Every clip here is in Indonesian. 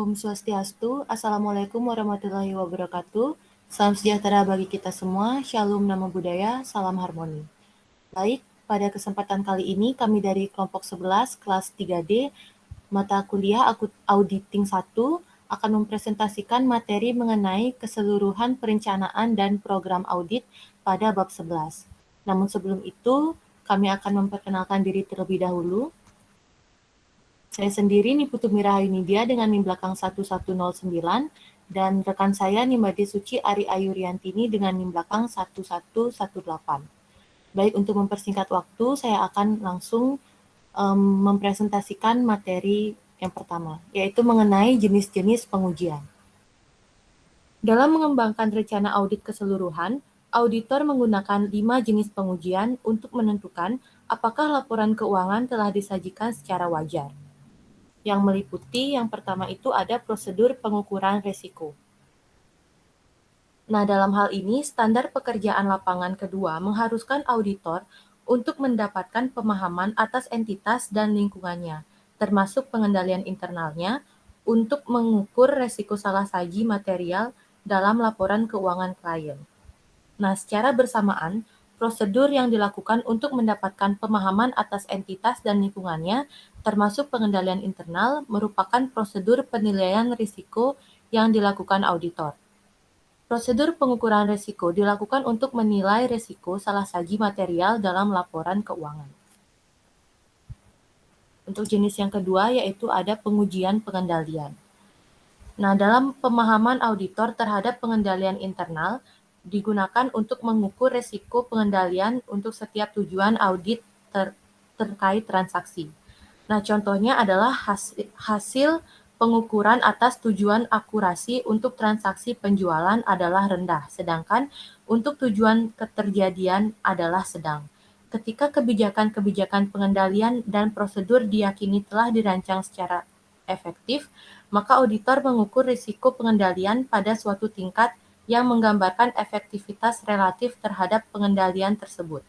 Om Swastiastu, Assalamualaikum warahmatullahi wabarakatuh. Salam sejahtera bagi kita semua, Shalom Namo Buddhaya, Salam Harmoni. Baik, pada kesempatan kali ini kami dari kelompok 11 kelas 3D mata kuliah Auditing 1 akan mempresentasikan materi mengenai keseluruhan perencanaan dan program audit pada bab 11. Namun sebelum itu, kami akan memperkenalkan diri terlebih dahulu. Saya sendiri Niputu Mirahayu Nidya dengan NIM belakang 1109 dan rekan saya Nimade Suci Ari Ayuriantini dengan NIM belakang 1118. Baik, untuk mempersingkat waktu, saya akan langsung mempresentasikan materi yang pertama, yaitu mengenai jenis-jenis pengujian. Dalam mengembangkan rencana audit keseluruhan, auditor menggunakan 5 jenis pengujian untuk menentukan apakah laporan keuangan telah disajikan secara wajar. Yang meliputi yang pertama itu ada prosedur pengukuran risiko. Nah, dalam hal ini, standar pekerjaan lapangan kedua mengharuskan auditor untuk mendapatkan pemahaman atas entitas dan lingkungannya, termasuk pengendalian internalnya, untuk mengukur risiko salah saji material dalam laporan keuangan klien. Nah, secara bersamaan, prosedur yang dilakukan untuk mendapatkan pemahaman atas entitas dan lingkungannya, termasuk pengendalian internal, merupakan prosedur penilaian risiko yang dilakukan auditor. Prosedur pengukuran risiko dilakukan untuk menilai risiko salah saji material dalam laporan keuangan. Untuk jenis yang kedua yaitu ada pengujian pengendalian. Nah, dalam pemahaman auditor terhadap pengendalian internal, digunakan untuk mengukur risiko pengendalian untuk setiap tujuan audit terkait transaksi. Nah, contohnya adalah hasil pengukuran atas tujuan akurasi untuk transaksi penjualan adalah rendah, sedangkan untuk tujuan keterjadian adalah sedang. Ketika kebijakan-kebijakan pengendalian dan prosedur diyakini telah dirancang secara efektif, maka auditor mengukur risiko pengendalian pada suatu tingkat yang menggambarkan efektivitas relatif terhadap pengendalian tersebut.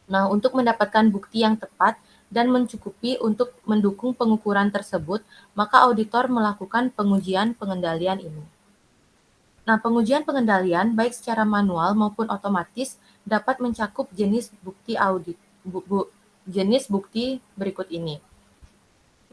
Nah, untuk mendapatkan bukti yang tepat dan mencukupi untuk mendukung pengukuran tersebut, maka auditor melakukan pengujian pengendalian ini. Nah, pengujian pengendalian baik secara manual maupun otomatis dapat mencakup jenis bukti berikut ini.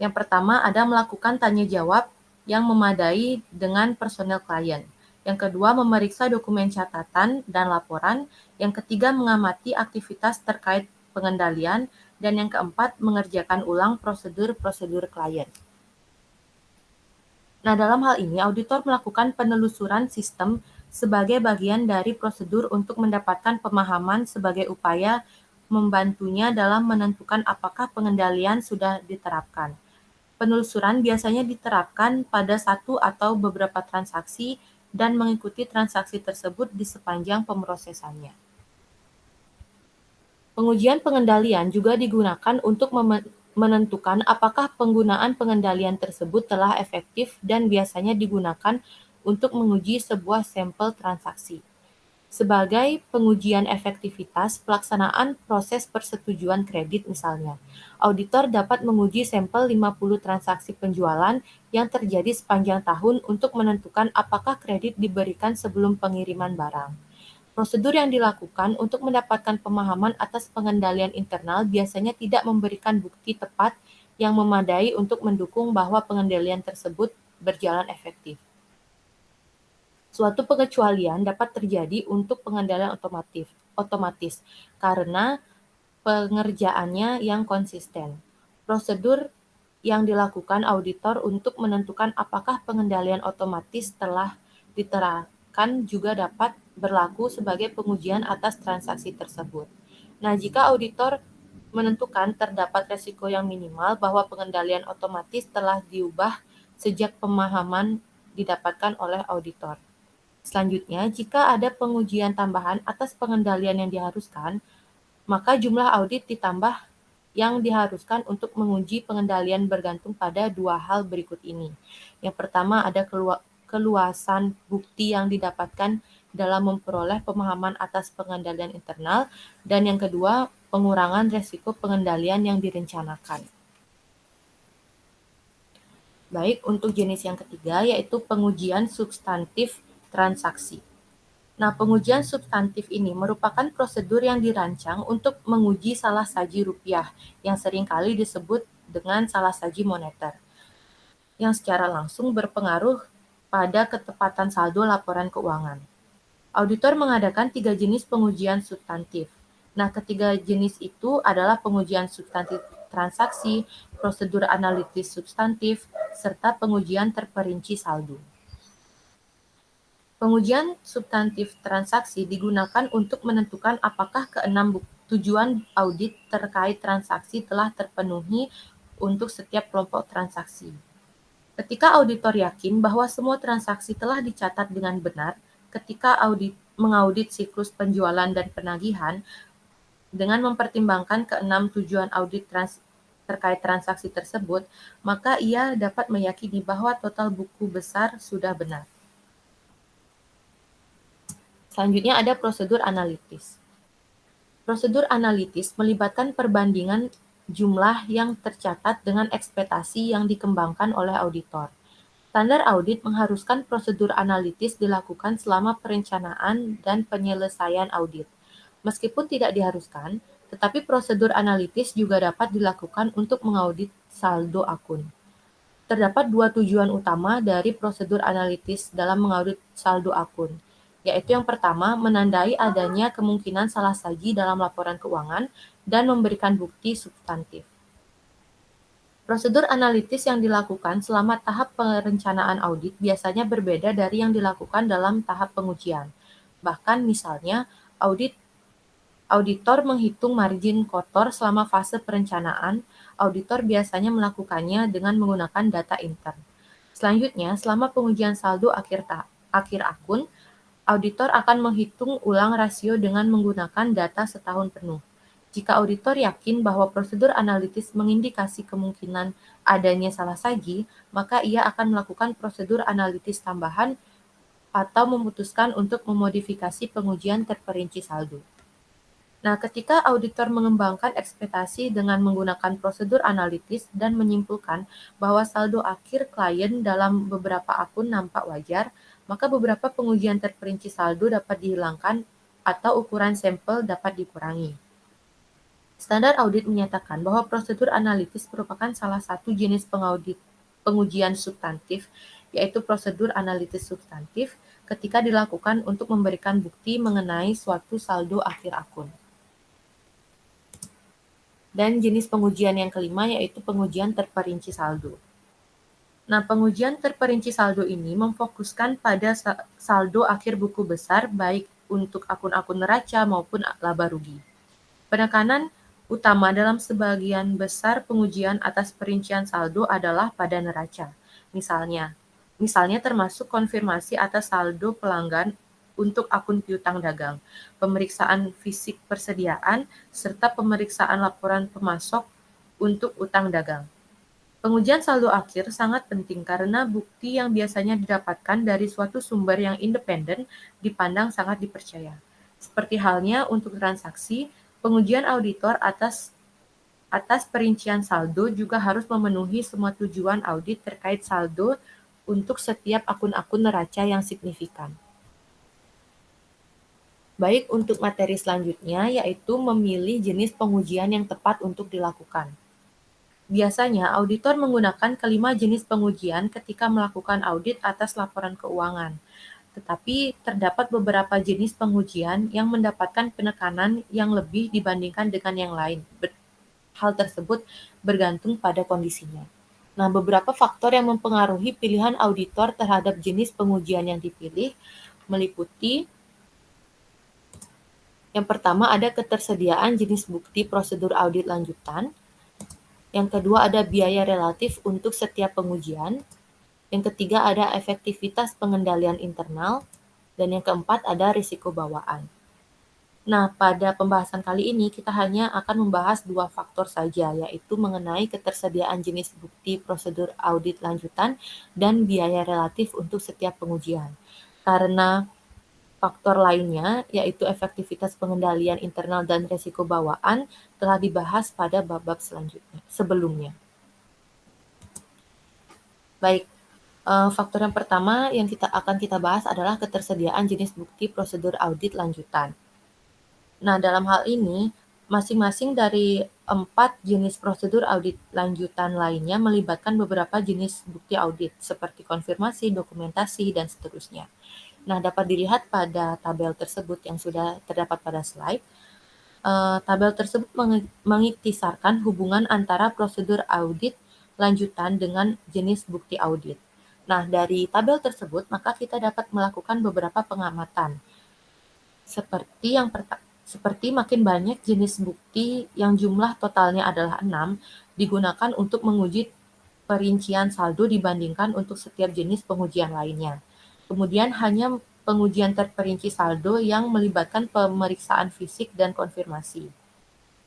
Yang pertama ada melakukan tanya jawab yang memadai dengan personel klien. Yang kedua memeriksa dokumen catatan dan laporan. Yang ketiga mengamati aktivitas terkait pengendalian. Dan yang keempat mengerjakan ulang prosedur-prosedur klien. Nah, dalam hal ini auditor melakukan penelusuran sistem sebagai bagian dari prosedur untuk mendapatkan pemahaman sebagai upaya membantunya dalam menentukan apakah pengendalian sudah diterapkan. Penelusuran biasanya diterapkan pada satu atau beberapa transaksi dan mengikuti transaksi tersebut di sepanjang pemrosesannya. Pengujian pengendalian juga digunakan untuk menentukan apakah penggunaan pengendalian tersebut telah efektif dan biasanya digunakan untuk menguji sebuah sampel transaksi. Sebagai pengujian efektivitas pelaksanaan proses persetujuan kredit misalnya, auditor dapat menguji sampel 50 transaksi penjualan yang terjadi sepanjang tahun untuk menentukan apakah kredit diberikan sebelum pengiriman barang. Prosedur yang dilakukan untuk mendapatkan pemahaman atas pengendalian internal biasanya tidak memberikan bukti tepat yang memadai untuk mendukung bahwa pengendalian tersebut berjalan efektif. Suatu pengecualian dapat terjadi untuk pengendalian otomatis karena pengerjaannya yang konsisten. Prosedur yang dilakukan auditor untuk menentukan apakah pengendalian otomatis telah diterapkan juga dapat berlaku sebagai pengujian atas transaksi tersebut. Nah, jika auditor menentukan terdapat resiko yang minimal bahwa pengendalian otomatis telah diubah sejak pemahaman didapatkan oleh auditor. Selanjutnya, jika ada pengujian tambahan atas pengendalian yang diharuskan, maka jumlah audit ditambah yang diharuskan untuk menguji pengendalian bergantung pada dua hal berikut ini. Yang pertama ada keluasan bukti yang didapatkan dalam memperoleh pemahaman atas pengendalian internal, dan yang kedua pengurangan resiko pengendalian yang direncanakan. Baik, untuk jenis yang ketiga yaitu pengujian substantif transaksi. Nah, pengujian substantif ini merupakan prosedur yang dirancang untuk menguji salah saji rupiah yang seringkali disebut dengan salah saji moneter, yang secara langsung berpengaruh pada ketepatan saldo laporan keuangan. Auditor mengadakan 3 jenis pengujian substantif. Nah, ketiga jenis itu adalah pengujian substantif transaksi, prosedur analitis substantif, serta pengujian terperinci saldo. Pengujian substantif transaksi digunakan untuk menentukan apakah keenam tujuan audit terkait transaksi telah terpenuhi untuk setiap kelompok transaksi. Ketika auditor yakin bahwa semua transaksi telah dicatat dengan benar, ketika mengaudit siklus penjualan dan penagihan, dengan mempertimbangkan keenam tujuan audit terkait transaksi tersebut, maka ia dapat meyakini bahwa total buku besar sudah benar. Selanjutnya ada prosedur analitis. Prosedur analitis melibatkan perbandingan jumlah yang tercatat dengan ekspektasi yang dikembangkan oleh auditor. Standar audit mengharuskan prosedur analitis dilakukan selama perencanaan dan penyelesaian audit. Meskipun tidak diharuskan, tetapi prosedur analitis juga dapat dilakukan untuk mengaudit saldo akun. Terdapat dua tujuan utama dari prosedur analitis dalam mengaudit saldo akun, yaitu yang pertama, menandai adanya kemungkinan salah saji dalam laporan keuangan dan memberikan bukti substantif. Prosedur analitis yang dilakukan selama tahap perencanaan audit biasanya berbeda dari yang dilakukan dalam tahap pengujian. Bahkan misalnya, auditor menghitung margin kotor selama fase perencanaan, auditor biasanya melakukannya dengan menggunakan data intern. Selanjutnya, selama pengujian saldo akhir akun, auditor akan menghitung ulang rasio dengan menggunakan data setahun penuh. Jika auditor yakin bahwa prosedur analitis mengindikasi kemungkinan adanya salah saji, maka ia akan melakukan prosedur analitis tambahan atau memutuskan untuk memodifikasi pengujian terperinci saldo. Nah, ketika auditor mengembangkan ekspektasi dengan menggunakan prosedur analitis dan menyimpulkan bahwa saldo akhir klien dalam beberapa akun nampak wajar, maka beberapa pengujian terperinci saldo dapat dihilangkan atau ukuran sampel dapat dikurangi. Standar audit menyatakan bahwa prosedur analitis merupakan salah satu jenis pengujian substantif, yaitu prosedur analitis substantif ketika dilakukan untuk memberikan bukti mengenai suatu saldo akhir akun. Dan jenis pengujian yang kelima yaitu pengujian terperinci saldo. Nah, pengujian terperinci saldo ini memfokuskan pada saldo akhir buku besar baik untuk akun-akun neraca maupun laba rugi. Penekanan utama dalam sebagian besar pengujian atas perincian saldo adalah pada neraca. Misalnya termasuk konfirmasi atas saldo pelanggan untuk akun piutang dagang, pemeriksaan fisik persediaan, serta pemeriksaan laporan pemasok untuk utang dagang. Pengujian saldo akhir sangat penting karena bukti yang biasanya didapatkan dari suatu sumber yang independen dipandang sangat dipercaya. Seperti halnya untuk transaksi, pengujian auditor atas perincian saldo juga harus memenuhi semua tujuan audit terkait saldo untuk setiap akun-akun neraca yang signifikan. Baik, untuk materi selanjutnya yaitu memilih jenis pengujian yang tepat untuk dilakukan. Biasanya, auditor menggunakan kelima jenis pengujian ketika melakukan audit atas laporan keuangan. Tetapi terdapat beberapa jenis pengujian yang mendapatkan penekanan yang lebih dibandingkan dengan yang lain. Hal tersebut bergantung pada kondisinya. Nah, beberapa faktor yang mempengaruhi pilihan auditor terhadap jenis pengujian yang dipilih meliputi yang pertama ada ketersediaan jenis bukti prosedur audit lanjutan. Yang kedua ada biaya relatif untuk setiap pengujian. Yang ketiga ada efektivitas pengendalian internal. Dan yang keempat ada risiko bawaan. Nah, pada pembahasan kali ini kita hanya akan membahas dua faktor saja, yaitu mengenai ketersediaan jenis bukti prosedur audit lanjutan dan biaya relatif untuk setiap pengujian. Karena faktor lainnya, yaitu efektivitas pengendalian internal dan risiko bawaan, telah dibahas pada bab-bab sebelumnya. Baik, faktor yang pertama yang akan kita bahas adalah ketersediaan jenis bukti prosedur audit lanjutan. Nah, dalam hal ini, masing-masing dari 4 jenis prosedur audit lanjutan lainnya melibatkan beberapa jenis bukti audit, seperti konfirmasi, dokumentasi, dan seterusnya. Nah, dapat dilihat pada tabel tersebut yang sudah terdapat pada slide. Tabel tersebut mengiktisarkan hubungan antara prosedur audit lanjutan dengan jenis bukti audit. Nah, dari tabel tersebut, maka kita dapat melakukan beberapa pengamatan. Seperti makin banyak jenis bukti yang jumlah totalnya adalah 6, digunakan untuk menguji perincian saldo dibandingkan untuk setiap jenis pengujian lainnya. Kemudian hanya pengujian terperinci saldo yang melibatkan pemeriksaan fisik dan konfirmasi.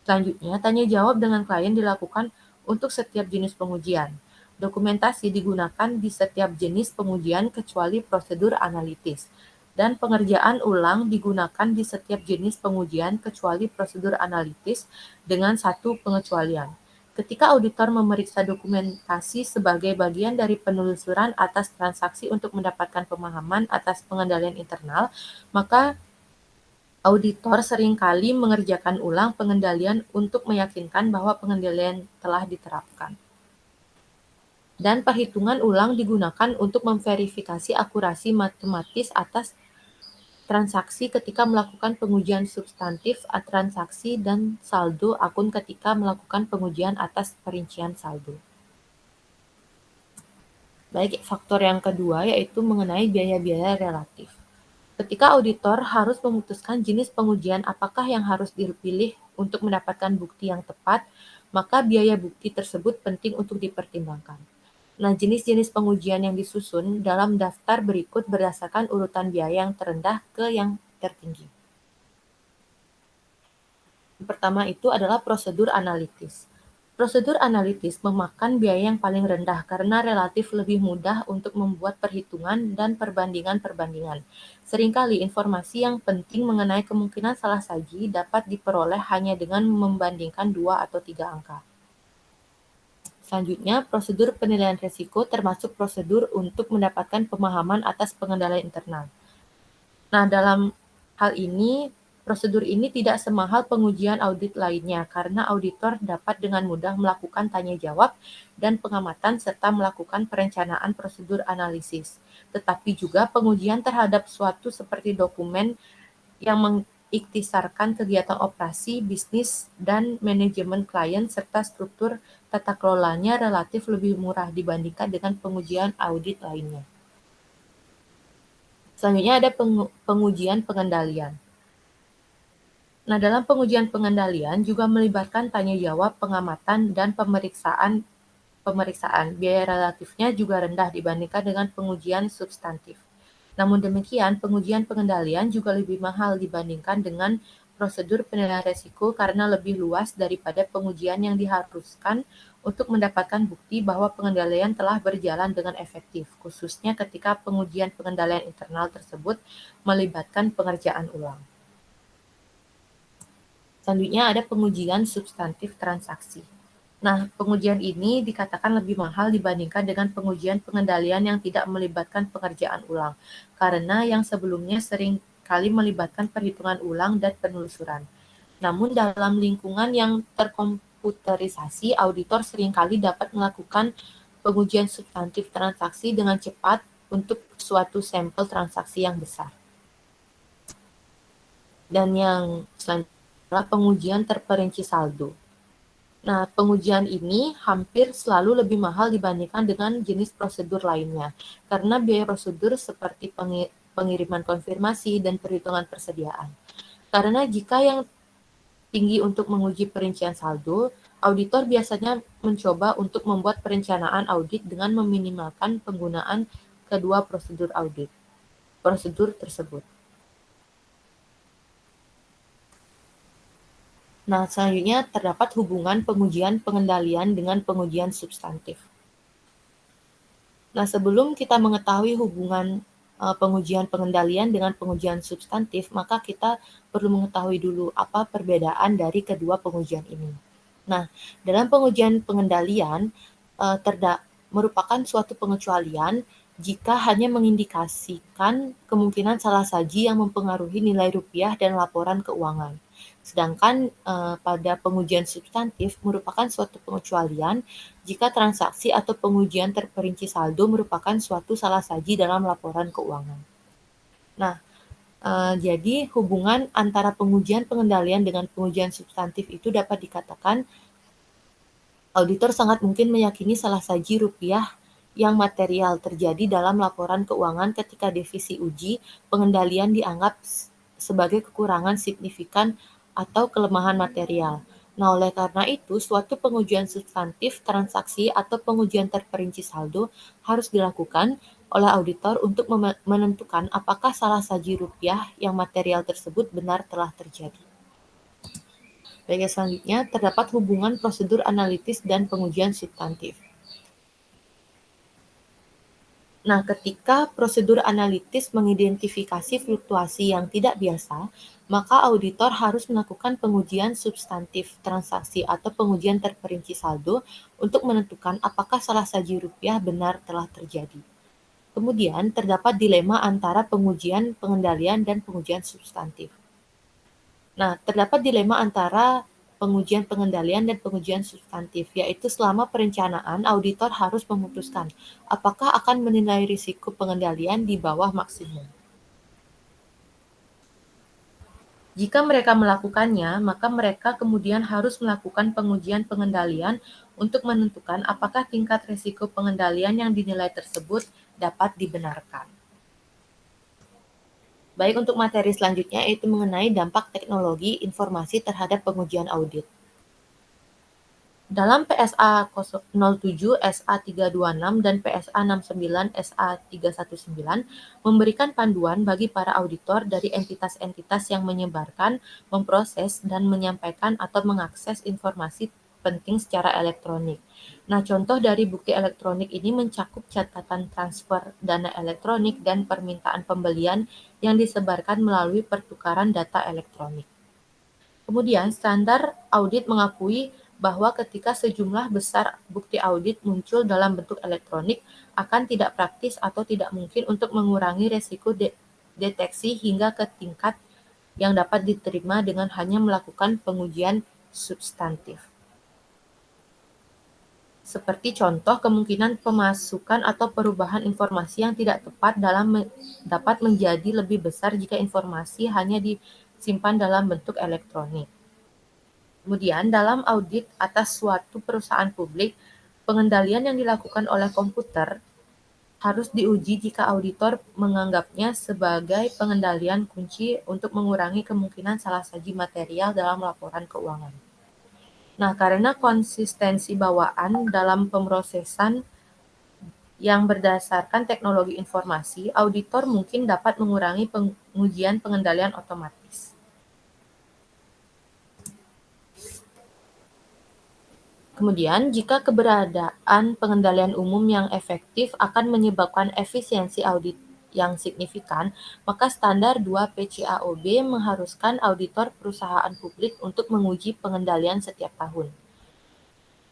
Selanjutnya, tanya jawab dengan klien dilakukan untuk setiap jenis pengujian. Dokumentasi digunakan di setiap jenis pengujian kecuali prosedur analitis, dan pengerjaan ulang digunakan di setiap jenis pengujian kecuali prosedur analitis dengan satu pengecualian. Ketika auditor memeriksa dokumentasi sebagai bagian dari penelusuran atas transaksi untuk mendapatkan pemahaman atas pengendalian internal, maka auditor seringkali mengerjakan ulang pengendalian untuk meyakinkan bahwa pengendalian telah diterapkan. Dan perhitungan ulang digunakan untuk memverifikasi akurasi matematis atas transaksi ketika melakukan pengujian substantif transaksi dan saldo akun ketika melakukan pengujian atas perincian saldo. Baik, faktor yang kedua yaitu mengenai biaya-biaya relatif. Ketika auditor harus memutuskan jenis pengujian apakah yang harus dipilih untuk mendapatkan bukti yang tepat, maka biaya bukti tersebut penting untuk dipertimbangkan. Nah, jenis-jenis pengujian yang disusun dalam daftar berikut berdasarkan urutan biaya yang terendah ke yang tertinggi. Yang pertama itu adalah prosedur analitis. Prosedur analitis memakan biaya yang paling rendah karena relatif lebih mudah untuk membuat perhitungan dan perbandingan-perbandingan. Seringkali informasi yang penting mengenai kemungkinan salah saji dapat diperoleh hanya dengan membandingkan 2 atau 3 angka. Selanjutnya, prosedur penilaian risiko termasuk prosedur untuk mendapatkan pemahaman atas pengendalian internal. Nah, dalam hal ini, prosedur ini tidak semahal pengujian audit lainnya karena auditor dapat dengan mudah melakukan tanya jawab dan pengamatan serta melakukan perencanaan prosedur analisis. Tetapi juga pengujian terhadap suatu seperti dokumen yang mengiktisarkan kegiatan operasi, bisnis, dan manajemen klien serta struktur tata kelolanya relatif lebih murah dibandingkan dengan pengujian audit lainnya. Selanjutnya ada pengujian pengendalian. Nah, dalam pengujian pengendalian juga melibatkan tanya jawab, pengamatan, dan pemeriksaan. Biaya relatifnya juga rendah dibandingkan dengan pengujian substantif. Namun demikian, pengujian pengendalian juga lebih mahal dibandingkan dengan prosedur penilaian risiko karena lebih luas daripada pengujian yang diharuskan untuk mendapatkan bukti bahwa pengendalian telah berjalan dengan efektif, khususnya ketika pengujian pengendalian internal tersebut melibatkan pengerjaan ulang. Selanjutnya ada pengujian substantif transaksi. Nah, pengujian ini dikatakan lebih mahal dibandingkan dengan pengujian pengendalian yang tidak melibatkan pengerjaan ulang, karena yang sebelumnya sering kali melibatkan perhitungan ulang dan penelusuran. Namun dalam lingkungan yang terkomputerisasi, auditor seringkali dapat melakukan pengujian substantif transaksi dengan cepat untuk suatu sampel transaksi yang besar. Dan yang selanjutnya adalah pengujian terperinci saldo. Nah, pengujian ini hampir selalu lebih mahal dibandingkan dengan jenis prosedur lainnya, karena biaya prosedur seperti pengiriman konfirmasi dan perhitungan persediaan. Karena jika yang tinggi untuk menguji perincian saldo, auditor biasanya mencoba untuk membuat perencanaan audit dengan meminimalkan penggunaan kedua prosedur tersebut. Nah, selanjutnya terdapat hubungan pengujian pengendalian dengan pengujian substantif. Nah, sebelum kita mengetahui hubungan pengujian pengendalian dengan pengujian substantif, maka kita perlu mengetahui dulu apa perbedaan dari kedua pengujian ini. Nah, dalam pengujian pengendalian merupakan suatu pengecualian jika hanya mengindikasikan kemungkinan salah saji yang mempengaruhi nilai rupiah dan laporan keuangan. Sedangkan pada pengujian substantif merupakan suatu pengecualian jika transaksi atau pengujian terperinci saldo merupakan suatu salah saji dalam laporan keuangan. Nah, jadi hubungan antara pengujian pengendalian dengan pengujian substantif itu dapat dikatakan auditor sangat mungkin meyakini salah saji rupiah yang material terjadi dalam laporan keuangan ketika divisi uji pengendalian dianggap sebagai kekurangan signifikan atau kelemahan material. Nah, oleh karena itu, suatu pengujian substantif transaksi atau pengujian terperinci saldo harus dilakukan oleh auditor untuk menentukan apakah salah saji rupiah yang material tersebut benar telah terjadi. Baik, selanjutnya terdapat hubungan prosedur analitis dan pengujian substantif. Nah, ketika prosedur analitis mengidentifikasi fluktuasi yang tidak biasa, maka auditor harus melakukan pengujian substantif transaksi atau pengujian terperinci saldo untuk menentukan apakah salah saji rupiah benar telah terjadi. Kemudian, terdapat dilema antara pengujian pengendalian dan pengujian substantif. Nah, terdapat dilema antara pengujian pengendalian dan pengujian substantif, yaitu selama perencanaan, auditor harus memutuskan apakah akan menilai risiko pengendalian di bawah maksimum. Jika mereka melakukannya, maka mereka kemudian harus melakukan pengujian pengendalian untuk menentukan apakah tingkat risiko pengendalian yang dinilai tersebut dapat dibenarkan. Baik, untuk materi selanjutnya yaitu mengenai dampak teknologi informasi terhadap pengujian audit. Dalam PSA 07, SA 326, dan PSA 69, SA 319 memberikan panduan bagi para auditor dari entitas-entitas yang menyebarkan, memproses, dan menyampaikan atau mengakses informasi penting secara elektronik. Nah, contoh dari bukti elektronik ini mencakup catatan transfer dana elektronik dan permintaan pembelian yang disebarkan melalui pertukaran data elektronik. Kemudian, standar audit mengakui bahwa ketika sejumlah besar bukti audit muncul dalam bentuk elektronik, akan tidak praktis atau tidak mungkin untuk mengurangi resiko deteksi hingga ke tingkat yang dapat diterima dengan hanya melakukan pengujian substantif. Seperti contoh, kemungkinan pemasukan atau perubahan informasi yang tidak tepat dapat menjadi lebih besar jika informasi hanya disimpan dalam bentuk elektronik. Kemudian, dalam audit atas suatu perusahaan publik, pengendalian yang dilakukan oleh komputer harus diuji jika auditor menganggapnya sebagai pengendalian kunci untuk mengurangi kemungkinan salah saji material dalam laporan keuangan. Nah, karena konsistensi bawaan dalam pemrosesan yang berdasarkan teknologi informasi, auditor mungkin dapat mengurangi pengujian pengendalian otomatis. Kemudian, jika keberadaan pengendalian umum yang efektif akan menyebabkan efisiensi audit yang signifikan, maka standar 2 PCAOB mengharuskan auditor perusahaan publik untuk menguji pengendalian setiap tahun.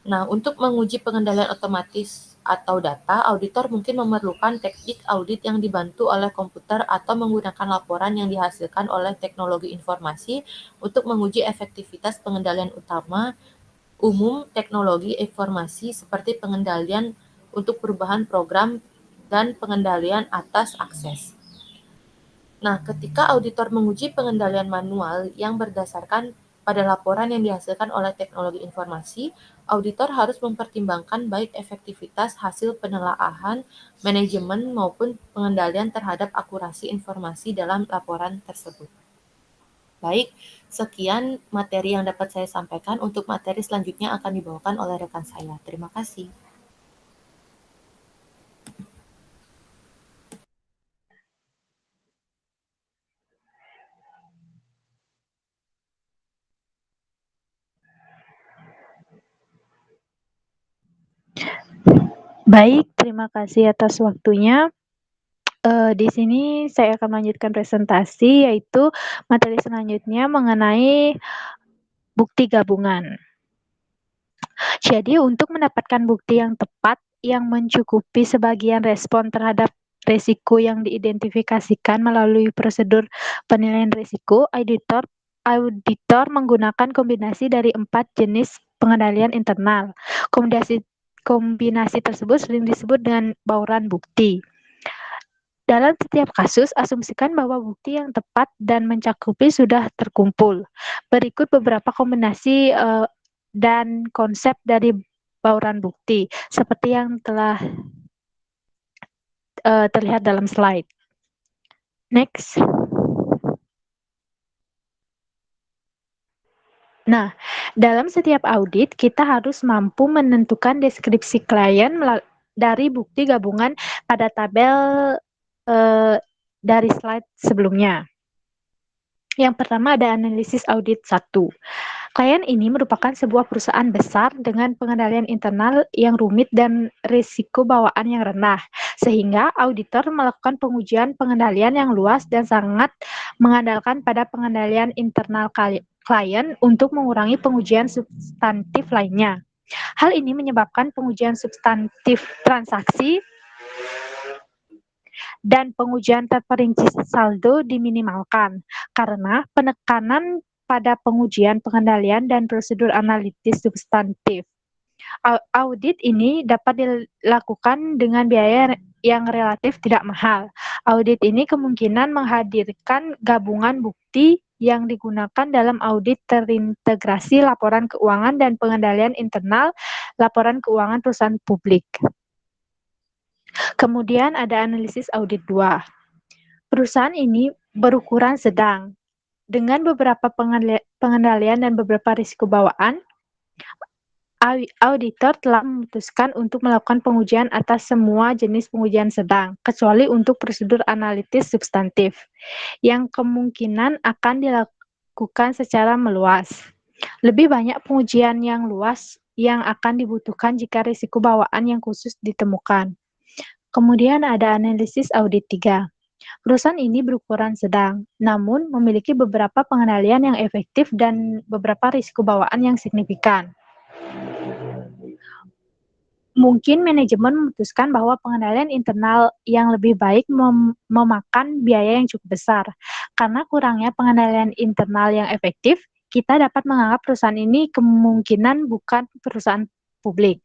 Nah, untuk menguji pengendalian otomatis atau data, auditor mungkin memerlukan teknik audit yang dibantu oleh komputer atau menggunakan laporan yang dihasilkan oleh teknologi informasi untuk menguji efektivitas pengendalian umum teknologi informasi seperti pengendalian untuk perubahan program dan pengendalian atas akses. Nah, ketika auditor menguji pengendalian manual yang berdasarkan pada laporan yang dihasilkan oleh teknologi informasi, auditor harus mempertimbangkan baik efektivitas hasil penelaahan, manajemen, maupun pengendalian terhadap akurasi informasi dalam laporan tersebut. Baik, sekian materi yang dapat saya sampaikan. Untuk materi selanjutnya akan dibawakan oleh rekan saya. Terima kasih. Baik, terima kasih atas waktunya. Di sini saya akan melanjutkan presentasi, yaitu materi selanjutnya mengenai bukti gabungan. Jadi untuk mendapatkan bukti yang tepat yang mencukupi sebagian respon terhadap resiko yang diidentifikasikan melalui prosedur penilaian risiko, auditor menggunakan kombinasi dari 4 jenis pengendalian internal. Kombinasi tersebut sering disebut dengan bauran bukti. Dalam setiap kasus, asumsikan bahwa bukti yang tepat dan mencakupi sudah terkumpul. Berikut beberapa kombinasi dan konsep dari bauran bukti, seperti yang telah terlihat dalam slide. Next. Nah, dalam setiap audit, kita harus mampu menentukan deskripsi klien dari bukti gabungan pada tabel dari slide sebelumnya. Yang pertama ada analisis audit 1. Klien ini merupakan sebuah perusahaan besar dengan pengendalian internal yang rumit dan risiko bawaan yang rendah, sehingga auditor melakukan pengujian pengendalian yang luas dan sangat mengandalkan pada pengendalian internal klien untuk mengurangi pengujian substantif lainnya. Hal ini menyebabkan pengujian substantif transaksi dan pengujian terperinci saldo diminimalkan, karena penekanan pada pengujian pengendalian dan prosedur analitis substantif. Audit ini dapat dilakukan dengan biaya yang relatif tidak mahal. Audit ini kemungkinan menghadirkan gabungan bukti yang digunakan dalam audit terintegrasi laporan keuangan dan pengendalian internal laporan keuangan perusahaan publik. Kemudian ada analisis audit 2. Perusahaan ini berukuran sedang, dengan beberapa pengendalian dan beberapa risiko bawaan. Auditor telah memutuskan untuk melakukan pengujian atas semua jenis pengujian sedang, kecuali untuk prosedur analitis substantif, yang kemungkinan akan dilakukan secara meluas. Lebih banyak pengujian yang luas yang akan dibutuhkan jika risiko bawaan yang khusus ditemukan. Kemudian ada analisis audit 3. Perusahaan ini berukuran sedang, namun memiliki beberapa pengendalian yang efektif dan beberapa risiko bawaan yang signifikan. Mungkin manajemen memutuskan bahwa pengendalian internal yang lebih baik memakan biaya yang cukup besar. Karena kurangnya pengendalian internal yang efektif, kita dapat menganggap perusahaan ini kemungkinan bukan perusahaan publik.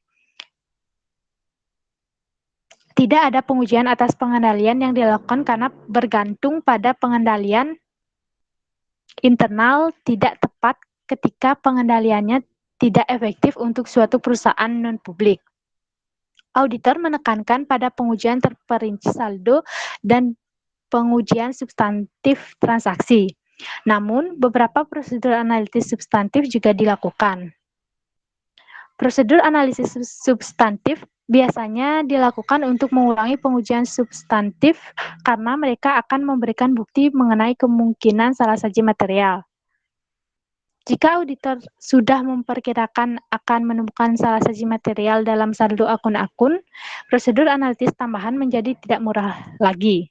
Tidak ada pengujian atas pengendalian yang dilakukan karena bergantung pada pengendalian internal tidak tepat ketika pengendaliannya tidak efektif untuk suatu perusahaan non-publik. Auditor menekankan pada pengujian terperinci saldo dan pengujian substantif transaksi. Namun, beberapa prosedur analisis substantif juga dilakukan. Prosedur analisis substantif biasanya dilakukan untuk mengurangi pengujian substantif karena mereka akan memberikan bukti mengenai kemungkinan salah saji material. Jika auditor sudah memperkirakan akan menemukan salah saji material dalam saldo akun-akun, prosedur analisis tambahan menjadi tidak murah lagi.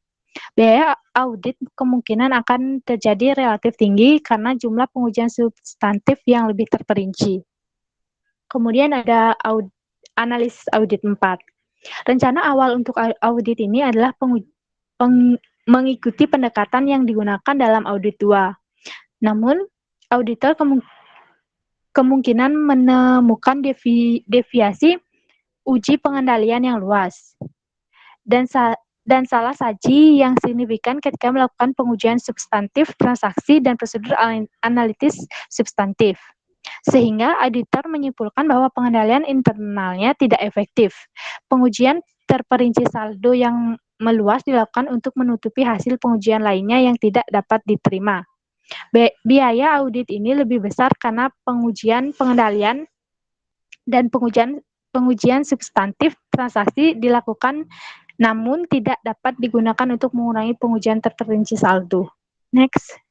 Biaya audit kemungkinan akan terjadi relatif tinggi karena jumlah pengujian substantif yang lebih terperinci. Kemudian ada analisis audit 4. Rencana awal untuk audit ini adalah mengikuti pendekatan yang digunakan dalam audit 2. Namun, auditor kemungkinan menemukan deviasi uji pengendalian yang luas dan salah saji yang signifikan ketika melakukan pengujian substantif transaksi dan prosedur analitis substantif. Sehingga auditor menyimpulkan bahwa pengendalian internalnya tidak efektif. Pengujian terperinci saldo yang meluas dilakukan untuk menutupi hasil pengujian lainnya yang tidak dapat diterima. Biaya audit ini lebih besar karena pengujian pengendalian dan pengujian substantif transaksi dilakukan namun tidak dapat digunakan untuk mengurangi pengujian terperinci saldo. Next.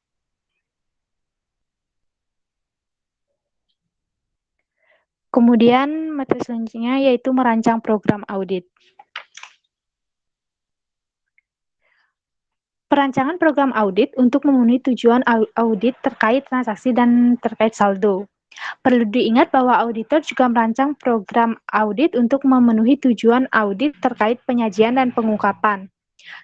Kemudian materi selanjutnya yaitu merancang program audit. Perancangan program audit untuk memenuhi tujuan audit terkait transaksi dan terkait saldo. Perlu diingat bahwa auditor juga merancang program audit untuk memenuhi tujuan audit terkait penyajian dan pengungkapan.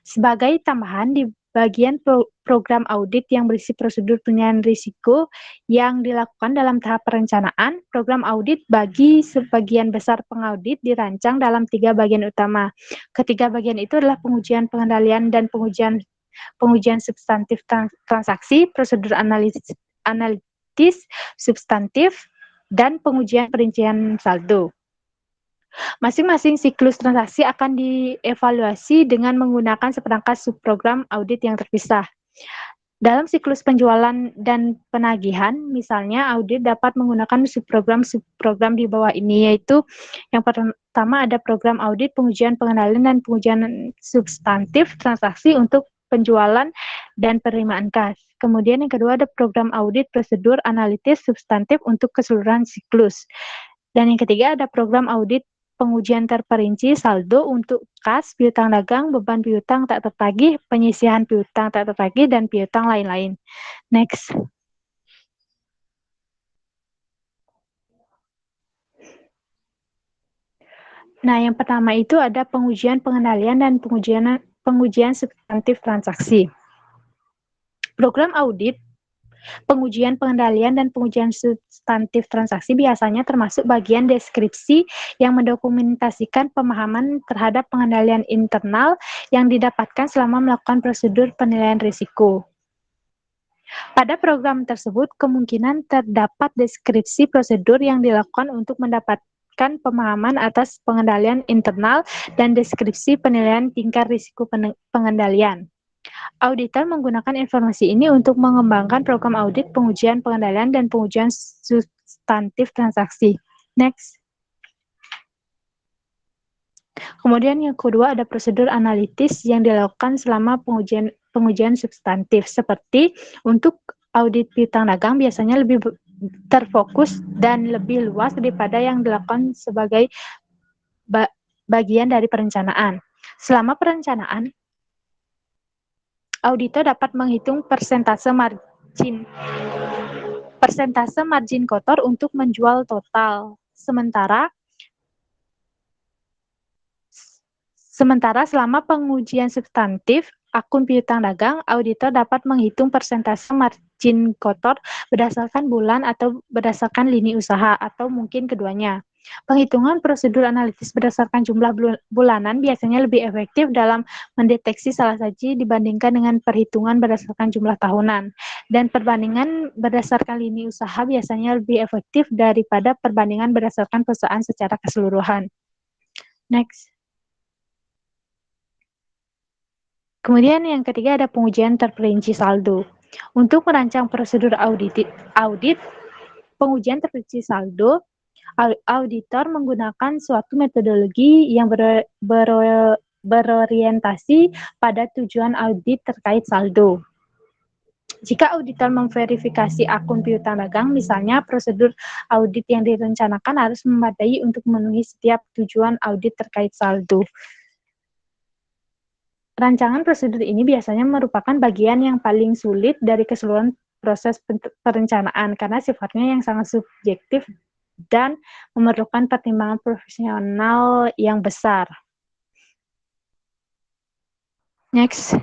Sebagai tambahan, di bagian program audit yang berisi prosedur penilaian risiko yang dilakukan dalam tahap perencanaan, program audit bagi sebagian besar pengaudit dirancang dalam 3 bagian utama. Ketiga bagian itu adalah pengujian pengendalian dan pengujian substantif transaksi, prosedur analitis substantif, dan pengujian perincian saldo. Masing-masing siklus transaksi akan dievaluasi dengan menggunakan seperangkat subprogram audit yang terpisah. Dalam siklus penjualan dan penagihan, misalnya audit dapat menggunakan subprogram di bawah ini, yaitu yang pertama ada program audit pengujian pengendalian dan pengujian substantif transaksi untuk penjualan dan penerimaan kas. Kemudian yang kedua ada program audit prosedur analitis substantif untuk keseluruhan siklus. Dan yang ketiga ada program audit pengujian terperinci saldo untuk kas, piutang dagang, beban piutang tak tertagih, penyisihan piutang tak tertagih, dan piutang lain-lain. Next. Nah, yang pertama itu ada pengujian pengendalian dan pengujian substantif transaksi. Program audit pengujian pengendalian dan pengujian substantif transaksi biasanya termasuk bagian deskripsi yang mendokumentasikan pemahaman terhadap pengendalian internal yang didapatkan selama melakukan prosedur penilaian risiko. Pada program tersebut, kemungkinan terdapat deskripsi prosedur yang dilakukan untuk mendapatkan pemahaman atas pengendalian internal dan deskripsi penilaian tingkat risiko pengendalian. Auditor menggunakan informasi ini untuk mengembangkan program audit, pengujian pengendalian, dan pengujian substantif transaksi. Next. Kemudian yang kedua ada prosedur analitis yang dilakukan selama pengujian substantif, seperti untuk audit piutang dagang biasanya lebih terfokus dan lebih luas daripada yang dilakukan sebagai bagian dari perencanaan. Selama perencanaan, auditor dapat menghitung persentase margin kotor untuk menjual total. Sementara selama pengujian substantif akun piutang dagang, auditor dapat menghitung persentase margin kotor berdasarkan bulan atau berdasarkan lini usaha, atau mungkin keduanya. Penghitungan prosedur analitis berdasarkan jumlah bulanan biasanya lebih efektif dalam mendeteksi salah saji dibandingkan dengan perhitungan berdasarkan jumlah tahunan. Dan perbandingan berdasarkan lini usaha biasanya lebih efektif daripada perbandingan berdasarkan perusahaan secara keseluruhan. Next. Kemudian yang ketiga ada pengujian terperinci saldo. Untuk merancang prosedur audit pengujian terperinci saldo, auditor menggunakan suatu metodologi yang berorientasi pada tujuan audit terkait saldo. Jika auditor memverifikasi akun piutang dagang, misalnya prosedur audit yang direncanakan harus memadai untuk memenuhi setiap tujuan audit terkait saldo. Rancangan prosedur ini biasanya merupakan bagian yang paling sulit dari keseluruhan proses perencanaan karena sifatnya yang sangat subjektif dan memerlukan pertimbangan profesional yang besar. Next.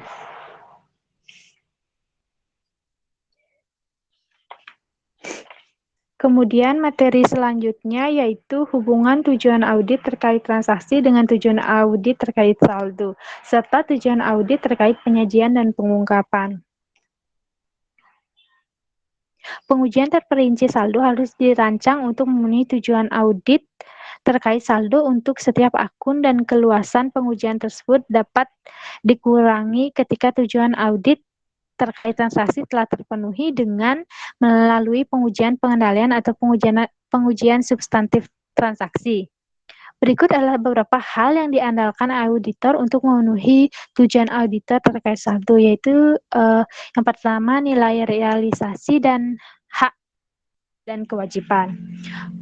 Kemudian materi selanjutnya yaitu hubungan tujuan audit terkait transaksi dengan tujuan audit terkait saldo, serta tujuan audit terkait penyajian dan pengungkapan. Pengujian terperinci saldo harus dirancang untuk memenuhi tujuan audit terkait saldo untuk setiap akun, dan keluasan pengujian tersebut dapat dikurangi ketika tujuan audit terkait transaksi telah terpenuhi dengan melalui pengujian pengendalian atau pengujian substantif transaksi. Berikut adalah beberapa hal yang diandalkan auditor untuk memenuhi tujuan auditor terkait saldo, yaitu yang pertama nilai realisasi dan hak dan kewajiban.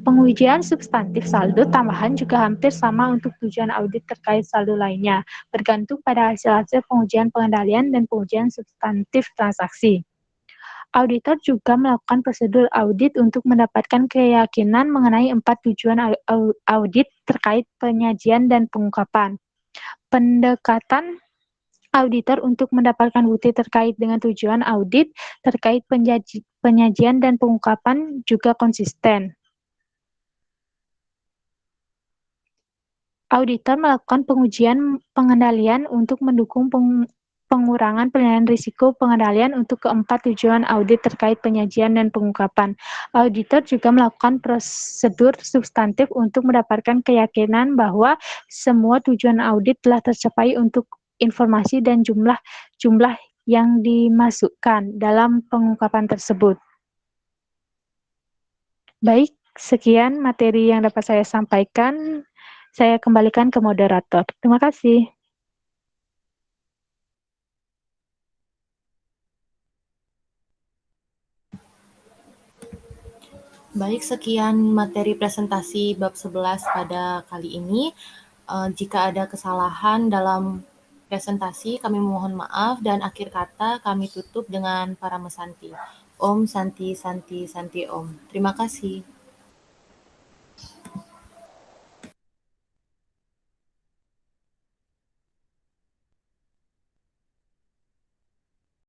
Pengujian substantif saldo tambahan juga hampir sama untuk tujuan audit terkait saldo lainnya, bergantung pada hasil-hasil pengujian pengendalian dan pengujian substantif transaksi. Auditor juga melakukan prosedur audit untuk mendapatkan keyakinan mengenai 4 tujuan audit terkait penyajian dan pengungkapan. Pendekatan auditor untuk mendapatkan bukti terkait dengan tujuan audit terkait penyajian dan pengungkapan juga konsisten. Auditor melakukan pengujian pengendalian untuk mendukung pengurangan penilaian risiko pengendalian untuk keempat tujuan audit terkait penyajian dan pengungkapan. Auditor juga melakukan prosedur substantif untuk mendapatkan keyakinan bahwa semua tujuan audit telah tercapai untuk informasi dan jumlah yang dimasukkan dalam pengungkapan tersebut. Baik, sekian materi yang dapat saya sampaikan. Saya kembalikan ke moderator. Terima kasih. Baik, sekian materi presentasi bab 11 pada kali ini. Jika ada kesalahan dalam presentasi, kami mohon maaf dan akhir kata kami tutup dengan Paramasanti. Om Santi Santi Santi Om. Terima kasih.